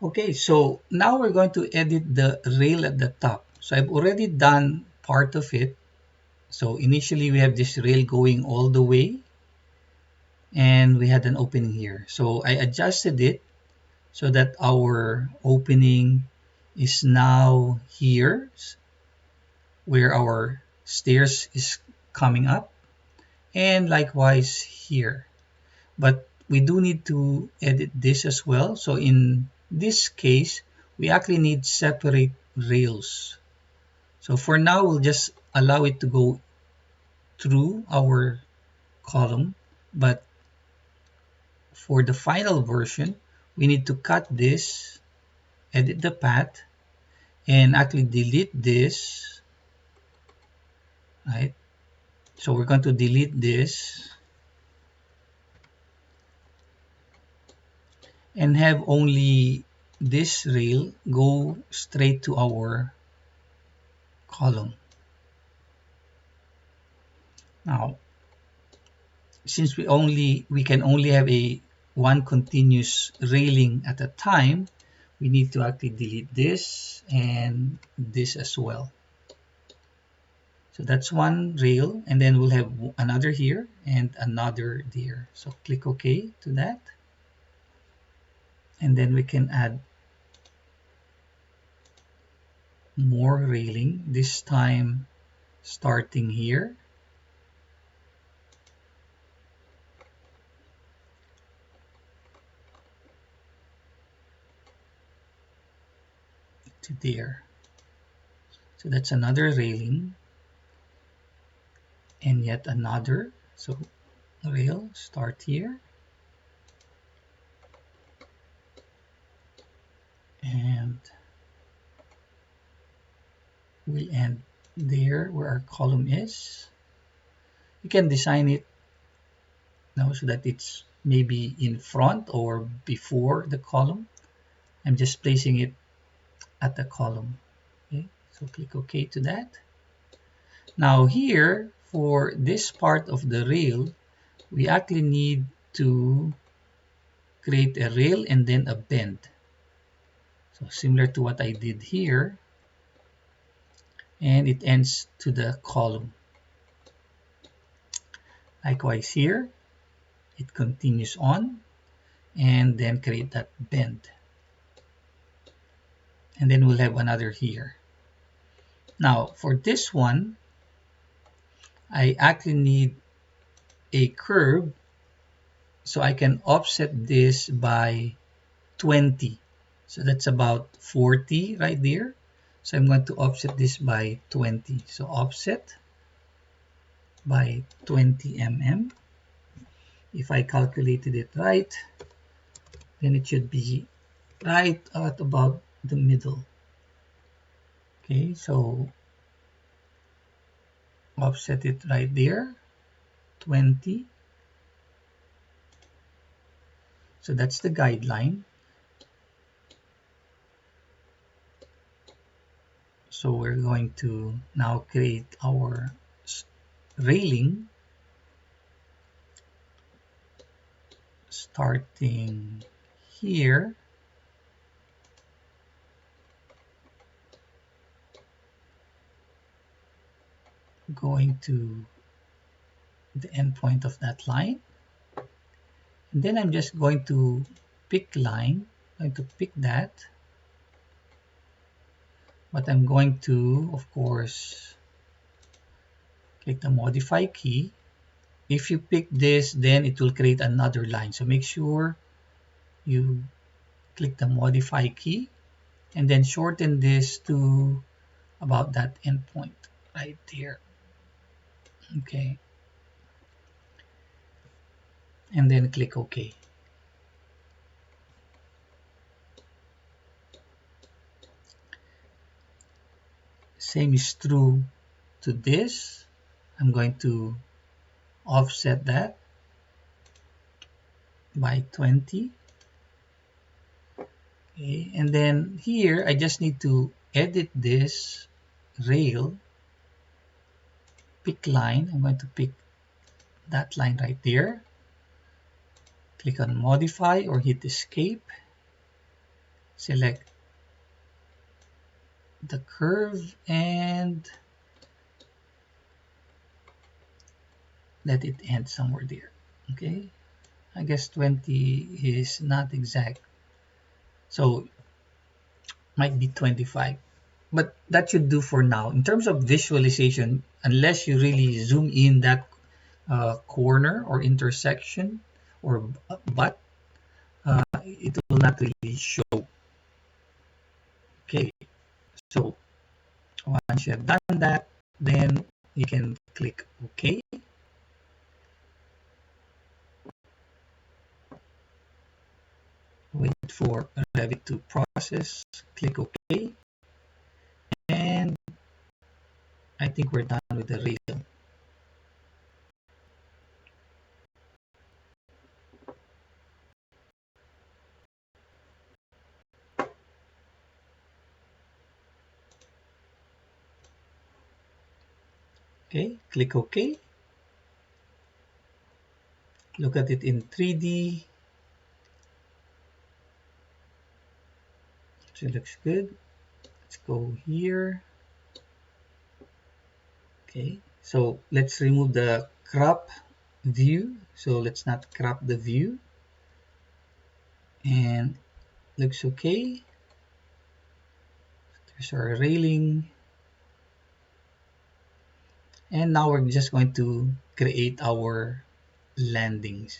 Okay, so now we're going to edit the rail at the top. So I've already done part of it. So initially we have this rail going all the way and we had an opening here. So I adjusted it so that our opening is now here where our stairs is coming up, and likewise here. But we do need to edit this as well. So in this case, we actually need separate rails. So for now, we'll just allow it to go through our column. But for the final version, we need to cut this, edit the path, and actually delete this, right? So we're going to delete this and have only this rail go straight to our column. Now, since we can only have a one continuous railing at a time, we need to actually delete this and this as well. So that's one rail, and then we'll have another here and another there. So click OK to that. And then we can add more railing, this time starting here. To there. So that's another railing and yet another. So rail start here and we'll end there where our column is. You can design it now so that it's maybe in front or before the column. I'm just placing it at the column. Okay, so click OK to that. Now here, for this part of the rail, we actually need to create a rail and then a bend. So similar to what I did here, and it ends to the column. Likewise here, it continues on and then create that bend. And then we'll have another here. Now for this one, I actually need a curve, so I can offset this by 20. So that's about 40 right there. So I'm going to offset this by 20. So offset by 20 mm. If I calculated it right, then it should be right at about the middle. Okay, so offset it right there, 20. So that's the guideline. So we're going to now create our railing starting here. Going to the endpoint of that line. And then I'm just going to pick line. I'm going to pick that. But I'm going to, of course, click the modify key. If you pick this, then it will create another line. So make sure you click the modify key and then shorten this to about that endpoint right there. Okay. And then click OK. Same is true to this. I'm going to offset that by 20. Okay, and then here I just need to edit this rail, pick line. I'm going to pick that line right there. Click on modify or hit escape. select the curve and let it end somewhere there. Okay, I guess 20 is not exact, so might be 25, but that should do for now. In terms of visualization, unless you really zoom in that corner or intersection or butt, it will not really show. Okay, so once you have done that, then you can click OK. Wait for Revit to process, click OK, and I think we're done with the rail. Okay, click OK. Look at it in 3D. So it looks good. Let's go here. Okay, so let's remove the crop view. So let's not crop the view. And looks okay. There's our railing. And now we're just going to create our landings.